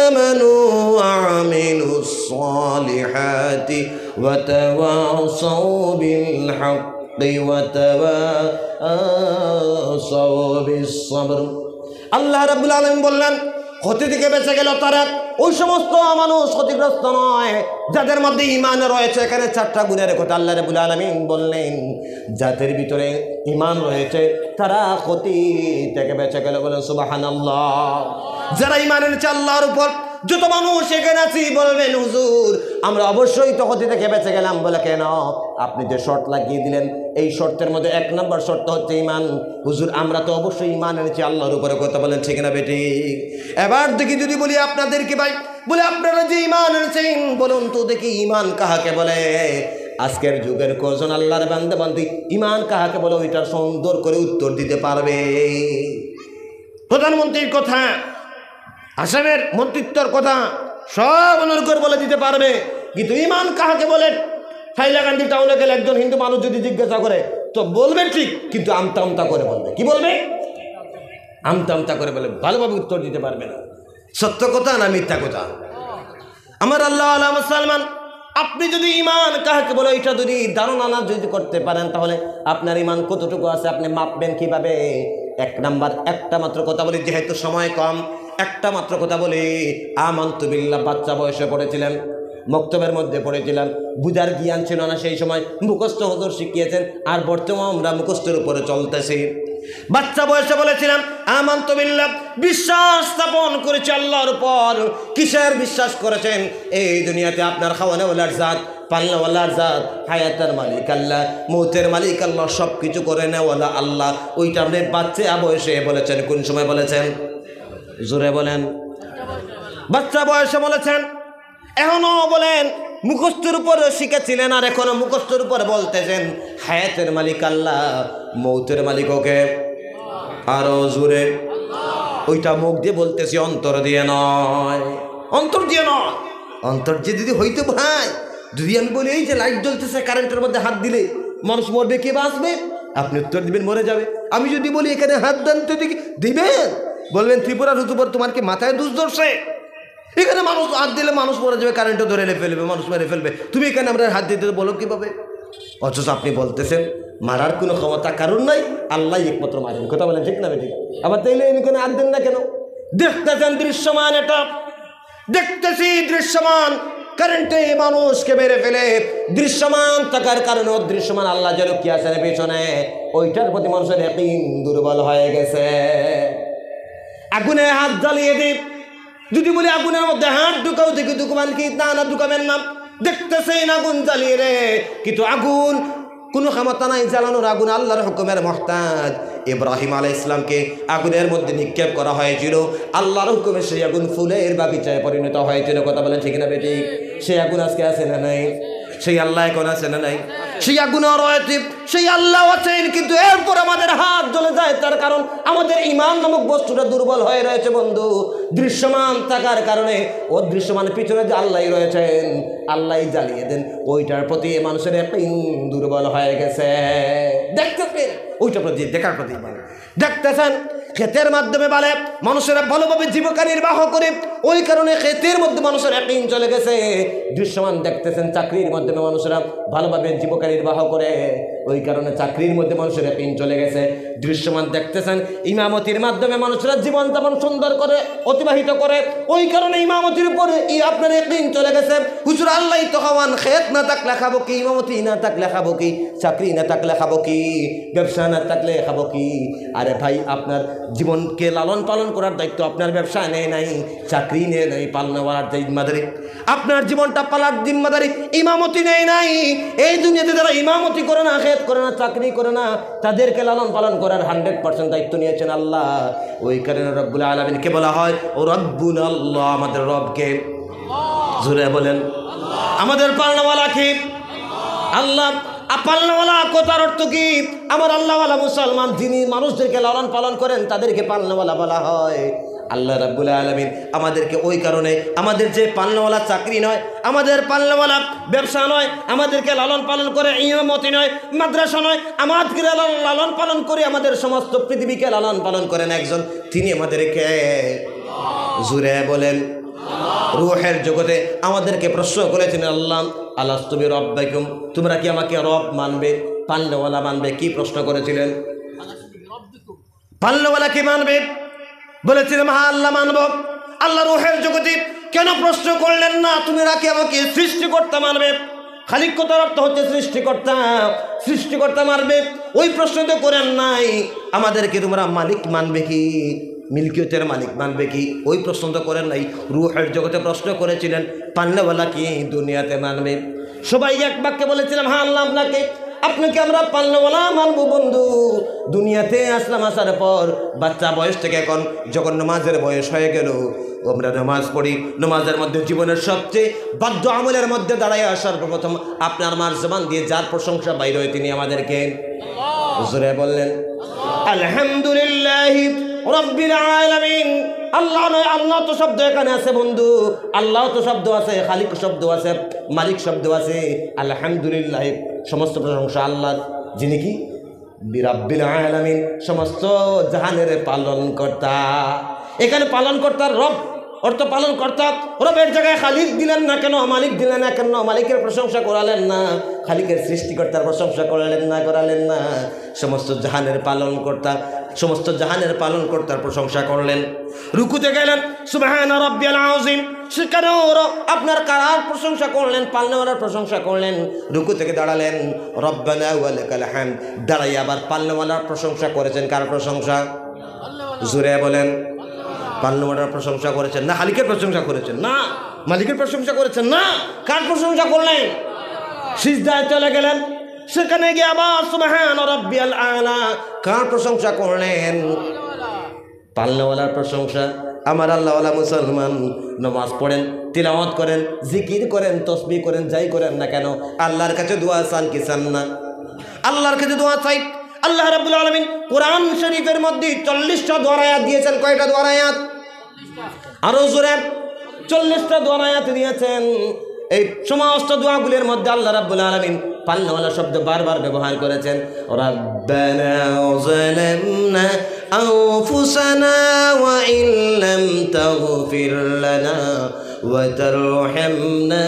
আমানু ওয়া আমিলুস সালিহাতি ওয়া তাওয়াসাউ বিল হাক্কি ওয়া তাওয়াসাউ বিস সাবর। আল্লাহ রাব্বুল আলামিন বললেন, ক্ষতি থেকে বেঁচে গেল তারা, ওই সমস্ত মানুষ ক্ষতিগ্রস্ত নয় যাদের মধ্যে ঈমান রয়েছে। এখানে 4টা গুণের কথা আল্লাহ রাব্বুল আলামিন বললেন, যাদের ভিতরে ঈমান রয়েছে তারা ক্ষতি থেকে বেঁচে গেল। বলেন সুবহানাল্লাহ। যারা ঈমান এনেছে আল্লাহর উপর, যত মানুষ এখানে আছি বলবেন, হুজুর আমরা অবশ্যই তো ক্ষতি থেকে বেঁচে গেলাম। বলে কেন? আপনি যে শর্ত লাগিয়ে দিলেন, এই শর্তের মধ্যে 1 নম্বর শর্ত হচ্ছে ঈমান। হুজুর আমরা তো অবশ্যই ঈমান এনেছি আল্লাহর উপরে। কথা বলেন ঠিক না বেটি? এবার দেখি যদি বলি আপনাদেরকে ভাই, বলে আপনারা যে ঈমান এনেছেন, বলুন তো দেখি ঈমান কাহাকে বলে? আজকের যুগের কজন আল্লাহর বান্দা বান্দি ঈমান কাহাকে বলে ওইটার সুন্দর করে উত্তর দিতে পারবে? প্রধানমন্ত্রীর কথা, আসামের মন্ত্রিত্বর কথা সব অনুরকর বলে দিতে পারবে, কিন্তু ঈমান কাহাকে বলে হাইলাকান্দি টাউনে গেলে একজন হিন্দু মানুষ যদি জিজ্ঞাসা করে তো বলবে ঠিক, কিন্তু আমতা আমতা করে বলবে। কি বলবে? আমতা আমতা করে বলে, ভালোভাবে উত্তর দিতে পারবে না। সত্য কথা না মিথ্যা কথা? আমার আল্লাহ আলা মুসলমান, আপনি যদি ইমান কাকে বলে এটা যদি ধারণা না যদি করতে পারেন, তাহলে আপনার ইমান কতটুকু আছে আপনি মাপবেন কিভাবে? এক নাম্বার, একটা মাত্র কথা বলি, যেহেতু সময় কম, একটা মাত্র কথা বলি। আমানতু বিল্লাহ বাচ্চা বয়সে পড়েছিলেন, মক্তবের মধ্যে পড়েছিলাম, বুঝার জ্ঞান ছিল না সেই সময়, মুখস্থ হুজুর শিখিয়েছেন, আর বর্তমানে আমরা মুখস্থের উপরে চলতেছি। বাচ্চা বয়সে বলেছিলাম আমানতু বিল্লাহ, বিশ্বাস স্থাপন করেছি আল্লাহর উপর। কিসের বিশ্বাস করেছেন? এই দুনিয়াতে আপনার খাওয়ানোওয়ালার জাত, পালনাওয়ালার জাত, হায়াতের মালিক আল্লাহ, মৌতের মালিক আল্লাহ, সব কিছু করে নেওয়ালা আল্লাহ। ওইটা আপনি বাচ্চা বয়সে বলেছেন। কোন সময় বলেছেন? জোরে বলেন। বাচ্চা বয়সে বলেছেন। এখনো বলেন মুখস্থের উপরে শিখেছিলেন, আর এখনো মুখস্থের উপরে বলতেছেন হায়াতের মালিক আল্লাহ, মৌতের মালিক ওকে। আরো জোরে। ওইটা মুখ দিয়ে বলতেছি, অন্তর দিয়ে নয়, অন্তর দিয়ে নয়। অন্তর দিয়ে যদি হইতে ভাই, যদি আমি বলি এই যে লাইট জ্বলতেছে, কারেন্টের মধ্যে হাত দিলে মানুষ মরবে, কে বাঁচবে? আপনি উত্তর দিবেন মরে যাবে। আমি যদি বলি এখানে হাত দেন, তো দিবেন, বলবেন ত্রিপুরা ঋতুপর তোমার কি মাথায় দুষ ধরছে? এখানে মানুষ হাত দিলে মানুষ মরে যাবে, কারেন্টও ধরে ফেলবে, মানুষ মেরে ফেলবে, তুমি এখানে আমরা হাত দিতে বলো কিভাবে? অথচ আপনি বলতেছেন মারার কোনো ক্ষমতা কারণ নাই, আল্লাহ একমাত্র মারেন। কথা বলেন ঠিক না? ঠিক। আবার তাইলে এখানে হাত দেন না কেন? দেখতেছেন দৃশ্যমান, এটা দেখতেছি দৃশ্যমান, কারেন্টে মানুষকে মেরে ফেলে, দৃশ্যমান থাকার কারণে অদৃশ্যমান আল্লাহ যেন কি আছেন পেছনে, ওইটার প্রতি মানুষের ইয়াকিন দুর্বল হয়ে গেছে। আগুনে হাত জ্বালিয়ে দিই, যদি বলি আগুনের মধ্যে হাত ঢুকাও, দেখি ঢুকবেন কি? না, ঢুকাবেন না। দেখতেছেন আগুন জ্বালিয়ে রে, কিন্তু আগুন কোনো ক্ষমতা নাই জ্বালানোর। আগুন আল্লাহর হুকুমের মুহতাজ। ইব্রাহিম আলাইহিস সালামকে আগুনের মধ্যে নিক্ষেপ করা হয়েছিল, আল্লাহর হুকুমে সেই আগুন ফুলের বাগিচায় পরিণত হয়েছিল। কথা বলেন ঠিক না বেঠিক? সেই আগুন আজকে আছে না নাই? সেই আল্লাহ এখন আছে না নাই? সেই আগুনও রয়েছে, সেই আল্লাহ আছেন, কিন্তু এরপর আমাদের হাত জ্বলে যায়, তার কারণ আমাদের ঈমান নামক বস্তুটা দুর্বল হয়ে রয়েছে বন্ধু। দৃশ্যমান থাকার কারণে অদৃশ্যমান পিছনে যে আল্লাহই রয়েছেন, আল্লাহই জ্বালিয়ে দেন, ওইটার প্রতি মানুষের ইয়াকিন দুর্বল হয়ে গেছে। দেখতেছেন ওইটার প্রতি, দেখার প্রতি দেখতেছেন ক্ষেতের মাধ্যমে বলে মানুষেরা ভালোভাবে জীবিকা নির্বাহ করে, ওই কারণে ক্ষেতের মধ্যে মানুষের ইয়াকিন চলে গেছে। দৃশ্যমান দেখতেছেন চাকরির মাধ্যমে মানুষেরা ভালোভাবে জীবিকা নির্বাহ করে, ওই কারণে চাকরির মধ্যে মানুষের ইয়াকিন চলে গেছে। দৃশ্যমান দেখতেছেন ইমামতির মাধ্যমে মানুষেরা জীবনযাপন সুন্দর করে অতিবাহিত করে, ওই কারণে ইমামতির উপরে আপনার ইয়াকিন চলে গেছে। হুজুর আল্লাহই তো খাওয়ান, ক্ষেত না থাকলে খাবো কি, ইমামতি না থাকলে খাবো কি, চাকরি না থাকলে খাবো কি, ব্যবসা না থাকলে খাবো কি? আরে ভাই, আপনার জীবনকে লালন পালন করার দায়িত্ব আপনার ব্যবসা নেই নাই, চাকরি নেই নাই, পালনার জিম্মাদারি, আপনার জীবনটা পালার জিম্মাদারি ইমামতি নেই নাই। এই দুনিয়াতে যারা ইমামতি করে না, খেত করে না, চাকরি করে না, তাদেরকে লালন পালন করার 100% দায়িত্ব নিয়েছেন আল্লাহ। ওই কারণে রব্বুল আলামিনকে বলা হয় ও রব্বুল আল্লাহ, আমাদের রবকে। জোরে বলেন আমাদের পালনাওয়ালা কি? আল্লাহ। পালনাওয়ালা কথার অর্থ কি? আমার আল্লাহওয়ালা মুসলমান যিনি মানুষদেরকে লালন পালন করেন, তাদেরকে পালনাওয়ালা বলা হয়। আল্লাহ রাব্বুল আলামিন আমাদেরকে ওই কারণে, আমাদের যে পালনাওয়ালা চাকরি নয়, আমাদের পালনাওয়ালা ব্যবসা নয়, আমাদেরকে লালন পালন করে ইমামতি নয়, মাদ্রাসা নয়, আমাদেরকে লালন পালন করে আমাদের সমস্ত পৃথিবীকে লালন পালন করেন একজন, তিনি আমাদেরকে। জুরে বলেন রূহের জগতে আমাদেরকে প্রশ্ন করেছেন আল্লাহ, আলাস্তু বিরাব্বিকুম, তোমরা কি আমাকে রব মানবে, পালনাওয়ালা মানবে? কি প্রশ্ন করেছিলেন? পালনাওয়ালা কি মানবে? বলেছিলাম হ্যাঁ আল্লাহ মানব। আল্লাহ রূহের জগতে কেন প্রশ্ন করলেন না তুমি কি আমাকে সৃষ্টিকর্তা মানবে? খালিক কথার অর্থ হচ্ছে সৃষ্টিকর্তা, সৃষ্টিকর্তা মানবে। ওই প্রশ্ন তো করেন নাই আমাদেরকে তোমরা মালিক মানবে কি, মিল্কিয়তের মালিক মানবে কি, ওই প্রশ্ন তো করেন নাই। রূহের জগতে প্রশ্ন করেছিলেন পালনাওয়ালা কি দুনিয়াতে মানবে? সবাই এক বাক্যে বলেছিলাম হ্যাঁ আল্লাহ আপনাকে আমরা পালনাওয়ালা মানবো বন্ধু। দুনিয়াতে আসলাম, আসার পর বাচ্চা বয়স থেকে এখন যখন নামাজের বয়স হয়ে গেল, আমরা নামাজ পড়ি, নামাজের মধ্যে জীবনের সবচেয়ে বাধ্য আমলের মধ্যে দাঁড়ায় সর্বপ্রথম আপনার মার জবান দিয়ে যার প্রশংসা বাইর হয় তিনি আমাদেরকে। জোরে বললেন আলহামদুলিল্লাহ রাব্বিল আলামিন। আল্লাহ নয়, আল্লাহ তো শব্দ এখানে আছে বন্ধু, আল্লাহ তো শব্দ আছে, খালিক শব্দ আছে, মালিক শব্দ আছে। আলহামদুলিল্লাহ সমস্ত প্রশংসা আল্লাহ, যিনি কি রাব্বিল আলামিন, সমস্ত জাহানের পালনকর্তা। এখানে পালনকর্তার রব অর্থ পালন কর্তা রবের জায়গায় খালিক দিলেন না কেন, মালিক দিলেন না কেন? মালিকের প্রশংসা করালেন না, খালিকের সৃষ্টিকর্তার প্রশংসা করালেন না? সমস্ত জাহানের পালনকর্তা, সমস্ত জাহানের পালনকর্তার প্রশংসা করলেন। রুকুতে গেলেন, সুবহান রাব্বিয়াল আযীম, সেখানেও আপনার কার প্রশংসা করলেন? পালনেওয়ালার প্রশংসা করলেন। রুকু থেকে দাঁড়ালেন, রব্বানা ওয়া লাকাল হামদ, দাঁড়াই আবার পালনেওয়ালার প্রশংসা করেছেন। কার প্রশংসা? জোরে বলেন। পালনেওয়ালার প্রশংসা করেছেন না খালিকের প্রশংসা করেছেন? না। মালিকের প্রশংসা করেছেন? না। কার প্রশংসা করলেন? সিজদায় চলে গেলেন, সেখানে গিয়ে আবার সুবহান রাব্বিয়াল আলা, কার প্রশংসা করলেন? পালনেওয়ালার প্রশংসা। আমার আল্লাহওয়ালা মুসলমান নামাজ পড়েন, তিলাওয়াত করেন, জিকির করেন, তসবিহ করেন, যাই করেন না কেন আল্লাহর কাছে দোয়া চান কি চান না? আল্লাহর কাছে দোয়া চাই। আল্লাহ রাব্বুল আলামিন কোরআন শরীফের মধ্যে 40টা দোয়ার আয়াত দিয়েছেন। কয়টা দোয়ার আয়াত? আরো জোরে 40টা দোয়ার আয়াত দিয়েছেন। এই সমস্ত দোয়াগুলির মধ্যে আল্লাহ রাব্বুল আলামিন পালনেওয়ালা শব্দ বারবার ব্যবহার করেছেন। রাব্বানা যালামনা আনফুসানা ওয়া ইল্লাম তাগফির লানা ওয়া তারহামনা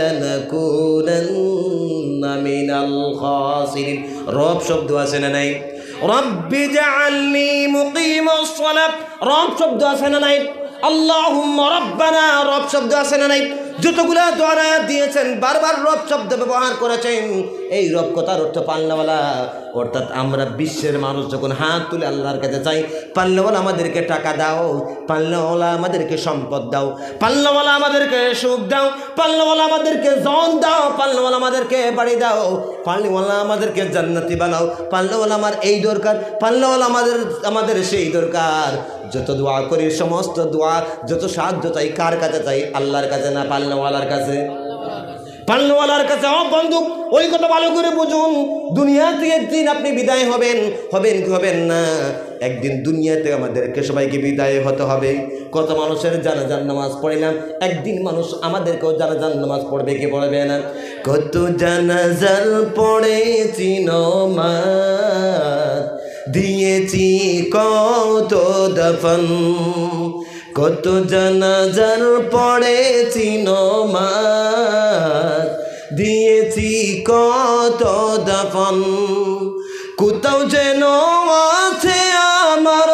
লানাকুনান্না মিনাল খাসিরিন। রব শব্দ আছে না নাই? রব্বি জাআলনি মুকিমাস সালাত, রব শব্দ আছে না নাই? আল্লাহুম্মা রাব্বানা, রব শব্দ আছে না নাই? যতগুলা দোয়া দিয়েছেন বারবার রব শব্দ ব্যবহার করেছেন। এই রব কথার অর্থ পালনেওয়ালা, অর্থাৎ আমরা বিশ্বের মানুষ যখন হাত তুলে আল্লাহর কাছে চাই, পালনেওয়ালা আমাদেরকে টাকা দাও, পালনেওয়ালা আমাদেরকে সম্পদ দাও, পালনেওয়ালা আমাদেরকে সুখ দাও, পালনেওয়ালা আমাদেরকে জন দাও, পালনেওয়ালা আমাদেরকে বাড়ি দাও, পালনেওয়ালা আমাদেরকে জান্নাতি বানাও, পালনেওয়ালা আমার এই দরকার, পালনেওয়ালা আমাদের সেই দরকার। যত দোয়া করি, সমস্ত দোয়া, যত সাহায্য চাই কার কাছে চাই? আল্লাহর কাছে না পালনেওয়ালার কাছে? পালনেওয়ালার কাছে। বন্ধু, ওই কথা ভালো করে বুঝুন। দুনিয়াতে একদিন আপনি বিদায় হবেন কি হবেন না? একদিন দুনিয়াতে আমাদেরকে সবাইকে বিদায় হতে হবে। কত মানুষের জানাজার নামাজ পড়িলাম, একদিন মানুষ আমাদেরকেও জানাজার নামাজ পড়বে কি পড়বে না? কত জানাজার পড়েছি নমাজ, দিয়েছি কত দফন, কত জানাজার পড়েছি নমাজ, দিয়েছি কত দফন, কোথাও যেন আছে আমার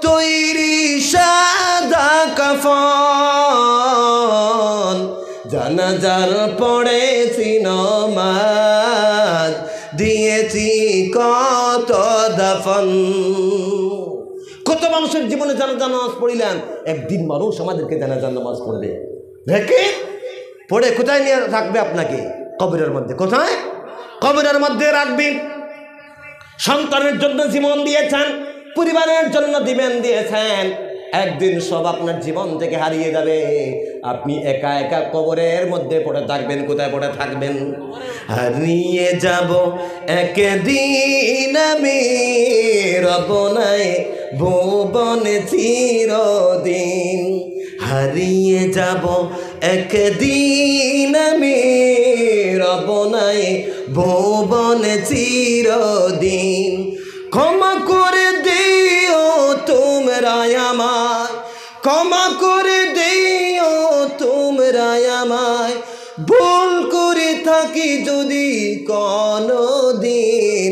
তৈরি সাদা কাফন, জানাজার পড়েছি নমাজ, দিয়েছি কত দফন। কত মানুষের জীবনে জানাজার নামাজ পড়িলাম, একদিন মানুষ আমাদেরকে জানাজার নামাজ পড়বে। দেখে পড়ে কোথায় নিয়ে রাখবে আপনাকে? কবরের মধ্যে। কোথায়? কবরের মধ্যে রাখবেন। সন্তানের জন্য জীবন দিয়েছেন, পরিবারের জন্য দিয়েছেন, একদিন সব আপনার জীবন থেকে হারিয়ে যাবে। আপনি একা একা কবরের মধ্যে পড়ে থাকবেন। কোথায় পড়ে থাকবেন? হারিয়ে যাব একদিন আমি রবনায় ভুবনে চিরদিন, হারিয়ে যাব একদিন আমি রবনায় ভুবনে চিরদিন। ক্ষমা করে দিও তোমরা আমায়, ক্ষমা করে দিও তোমরা আমায়, ভুল করে থাকি যদি কোনো দিন,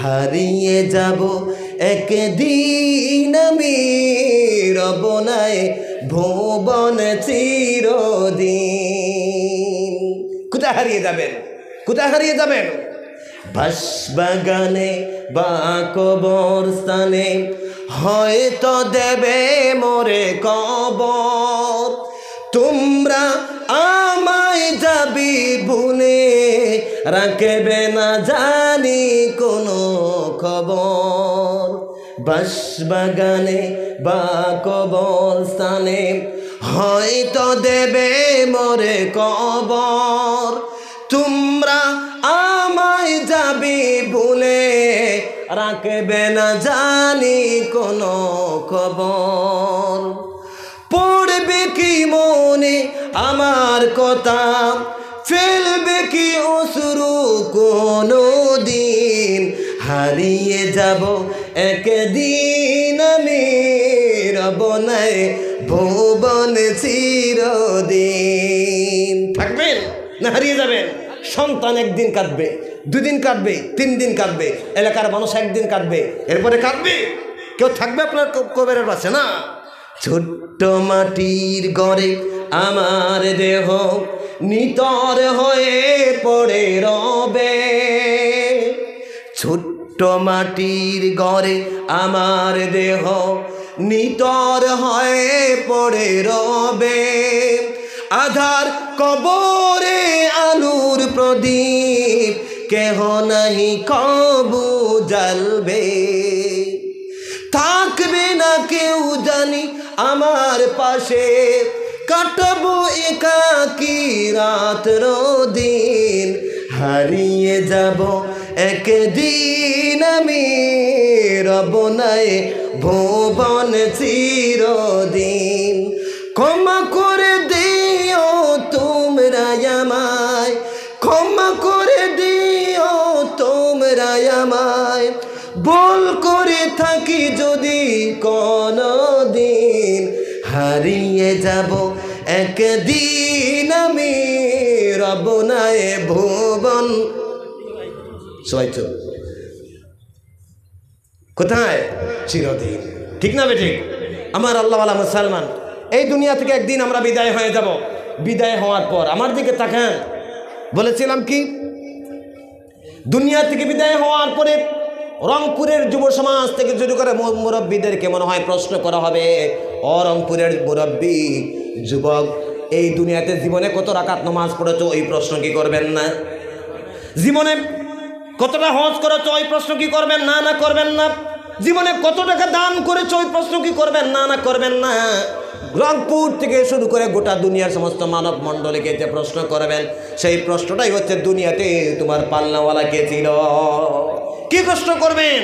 হারিয়ে যাব একদিন আমি রবনায় ভুবন চিরদিন। কোথায় হারিয়ে যাবেন? কোথায় হারিয়ে যাবেন? বাসবাগানে বা কবরস্থানে হয়তো দেবে মোরে কবর, তোমরা আমায় যাবি ভুলে, রাখবে না জানি কোনো খবর। বাসবাগানে বা কবরস্থানে হয়তো দেবে মোরে কবর, তোমরা আমায় যাবি ভুলে, রাখবে না জানি কোনো খবর। পড়বে কি মনে আমার কথা, ফেলবে কি অশ্রু কোনো দিন, হারিয়ে যাব একদিন আমি রবনায় ভুবন চিরদিন। থাকবেন না হারিয়ে যাবেন? সন্তান একদিন কাঁদবে, দুদিন কাঁদবে, 3 দিন কাঁদবে, এলাকার মানুষ একদিন কাঁদবে, এরপরে কাঁদবে। কেউ থাকবে আপনার কবরের পাশে না। ছোট্ট মাটির ঘরে আমার দেহ নিতর হয়ে পড়ে রবে, ছোট্ট মাটির ঘরে আমার দেহ নিতর হয়ে পড়ে রবে, আধার কবরে আলোর প্রদীপ কেহ নাহি কবু জ্বালবে, থাকবে না কেউ জানি আমার পাশে, কাটাবো একাকী রাত দিন, হারিয়ে যাব একদিন আমি, রব নাই ভুবন চিরদিন। ক্ষমা করে দিও তোমরা আমায়, ক্ষমা করে দিও তোমরা আমায়, বল করে থাকি যদি কোনো দিন, হারিয়ে যাব একদিন আমি, রব নাই ভুবন। সবাই চুপ। কোথায়? চিরদিন। ঠিক না বেঠিক? আমার আল্লাহওয়ালা মুসলমান, এই দুনিয়া থেকে একদিন আমরা বিদায় হয়ে যাব। বিদায় হওয়ার পর আমার দিকে তাকান, বলেছিলাম কি দুনিয়া থেকে বিদায় হওয়ার পরে রংপুরের যুব সমাজ থেকে শুরু করে মুরব্বীদেরকে মনে হয় প্রশ্ন করা হবে, ও রংপুরের মুরব্বী যুবক, এই দুনিয়াতে জীবনে কত রাকাত নামাজ পড়েছো? এই প্রশ্ন কি করবেন না? জীবনে কতটা হজ করেছো? ওই প্রশ্ন কি করবেন না? না করবেন না? জীবনে কত টাকা দান করেছো? ওই প্রশ্ন কি করবেন না? না করবেন না? রংপুর থেকে শুরু করে গোটা দুনিয়ার সমস্ত মানব মণ্ডলীকে যে প্রশ্ন করবেন, সেই প্রশ্নটাই হচ্ছে দুনিয়াতে তোমার পালনাওয়ালা কে ছিল? কি প্রশ্ন করবেন?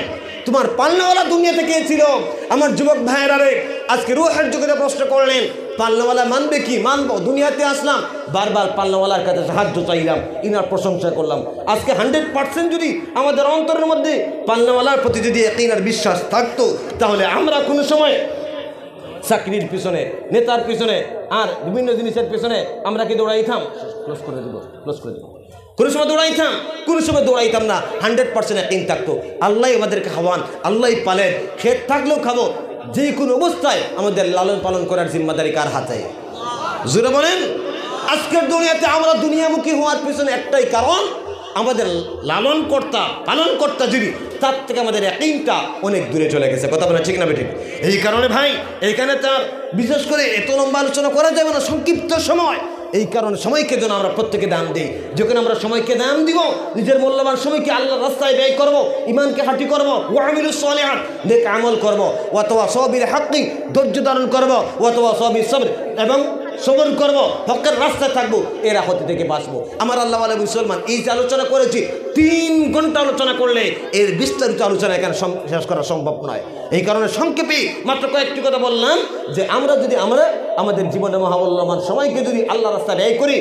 তোমার পালনাওয়ালা দুনিয়াতে কে ছিল? আমার যুবক ভাইয়েরা রে, আজকে রুহের যুগে প্রশ্ন করলেন, পালনাওয়ালা মানবে কি? মানবো, দুনিয়াতে আসলাম, বারবার পালনাওয়ালার কাছে সাহায্য চাইলাম, ইনার প্রশংসা করলাম। আজকে 100% যদি আমাদের অন্তরের মধ্যে পালনাওয়ালার প্রতি যদি ইনার বিশ্বাস থাকতো, তাহলে আমরা কোনো সময় চাকরির পিছনে, নেতার পিছনে আর বিভিন্ন জিনিসের পিছনে আমরা কি দৌড়াইতাম? ক্লোজ করে দেবো, ক্লোজ করে দেবো। কোনো সময় দৌড়াইতাম? কোনো সময় দৌড়াইতাম না। 100% একদিন থাকতো, আল্লাহ আমাদেরকে খাওয়ান, আল্লাহ পালেন, খেত থাকলেও খাবো। যে কোনো অবস্থায় আমাদের লালন পালন করার জিম্মাদারি কার হাতে? জোরে বলেন। আজকের দুনিয়াতে আমরা দুনিয়ামুখী হওয়ার পিছনে একটাই কারণ, আমাদের পালনকর্তা যিনি, তার থেকে আমাদের ইয়াকিনটা অনেক দূরে চলে গেছে। কথা বলে ঠিক না বেঠিক? এই কারণে ভাই, এইখানে তার বিশেষ করে এত লম্বা আলোচনা করা যাবে না, সংক্ষিপ্ত সময়। এই কারণে সময়কে যেন আমরা প্রত্যেকে দান দিই। যখন আমরা সময়কে দান দিব, নিজের মূল্যবান সময়কে আল্লাহর রাস্তায় ব্যয় করব, ইমানকে হাঁটি করব, ওয়ামিলুস সালিহাত, নেক আমল করব, ওয়াতাওয়াসাউ বিল হাক্কি, ধৈর্য ধারণ করব, ওয়াতাওয়াসাউ বিস সবর, এবং সবর করব, হকের রাস্তায় থাকবো, এরা হতে থেকে বাঁচবো। আমার আল্লাহ ওয়ালা মুসলমান, এই যে আলোচনা করেছি, 3 ঘন্টা আলোচনা করলে এর বিস্তারিত আলোচনা এখানে শেষ করা সম্ভব নয়। এই কারণে সংক্ষেপে মাত্র কয়েকটি কথা বললাম, যে আমরা আমাদের জীবনে মহামূল্যবান সময়কে যদি আল্লাহ রাস্তায় ব্যয় করি,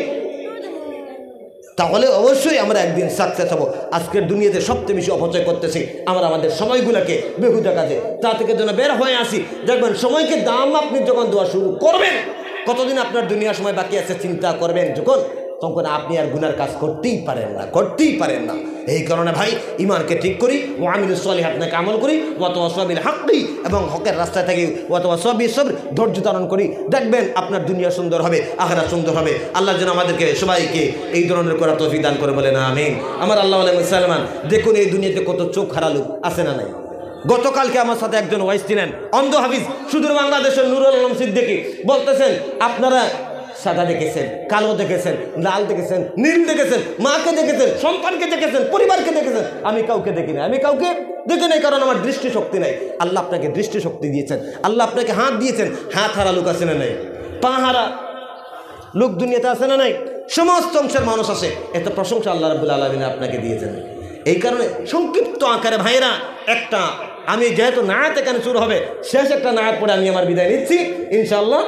তাহলে অবশ্যই আমরা একদিন সাকসেস হব। আজকের দুনিয়াতে সবচেয়ে বেশি অপচয় করতেছি আমরা আমাদের সময়গুলোকে বেহুদা কাজে। তা থেকে যেন বের হয়ে আসি। দেখবেন সময়কে দাম আপনি যখন দেওয়া শুরু করবেন, কতদিন আপনার দুনিয়ার সময় বাকি আছে চিন্তা করবেন যখন, তখন আপনি আর গুনার কাজ করতেই পারেন না। এই কারণে ভাই, ইমানকে ঠিক করি, ওয়ামিলুস সালিহাত, নেক আমল করি, ওয়াতাওয়াসাউ বিল হাক্কি, এবং হকের রাস্তায় থাকি, ওয়াতাওয়াসাউ বিস সবর, ধৈর্য ধারণ করি। দেখবেন আপনার দুনিয়া সুন্দর হবে, আখিরাত সুন্দর হবে। আল্লাহ যেন আমাদেরকে সবাইকে এই ধরনের করা তৌফিক দান করে, বলে না আমিন। আমার আল্লাহ ওয়ালা মুসলমান, দেখুন এই দুনিয়াতে কত চোখ হারালো আছে না নাই? গতকালকে আমার সাথে একজন ওয়াইস ছিলেন, অন্ধ হাফিজ, সুদূর বাংলাদেশের নুরুল আলম সিদ্দিকী, বলতেছেন আপনারা সাদা দেখেছেন, কালো দেখেছেন, লাল দেখেছেন, নীল দেখেছেন, মাকে দেখেছেন, সন্তানকে দেখেছেন, পরিবারকে দেখেছেন, আমি কাউকে দেখি না। আমি কাউকে দেখি নাই, কারণ আমার দৃষ্টিশক্তি নাই। আল্লাহ আপনাকে দৃষ্টিশক্তি দিয়েছেন, আল্লাহ আপনাকে হাত দিয়েছেন। হাত হারা লোক আছে না নাই? পা হারা লোক দুনিয়াতে আছে না নাই? সমস্ত অংশের মানুষ আছে। এত প্রশংসা আল্লাহ রাব্বুল আলামিন আপনাকে দিয়েছেন। এই কারণে সংক্ষিপ্ত আকারে ভাইরা, একটা আমি যেহেতু নায়াত এখানে শুরু হবে, শেষ একটা নায়াত পরে আমি আমার বিদায় নিচ্ছি ইনশাআল্লাহ।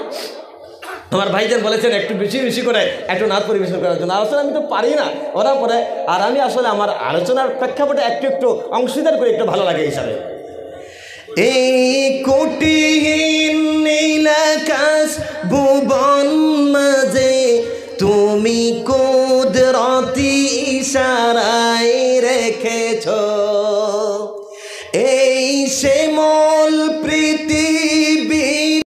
আমার ভাইজান বলেছেন একটু বেশি করে একটু নাচ পরিবেশন করার জন্য। আসলে আমি তো পারি না, ওরা পরে, আর আমি আসলে আমার আলোচনার প্রেক্ষাপটে একটু অংশীদার করে একটু ভালো লাগে হিসাবে। এই কোটিহীন নীলাকাশ ভুবন মাঝে তুমি কুদরতি ইশারায় রেখেছো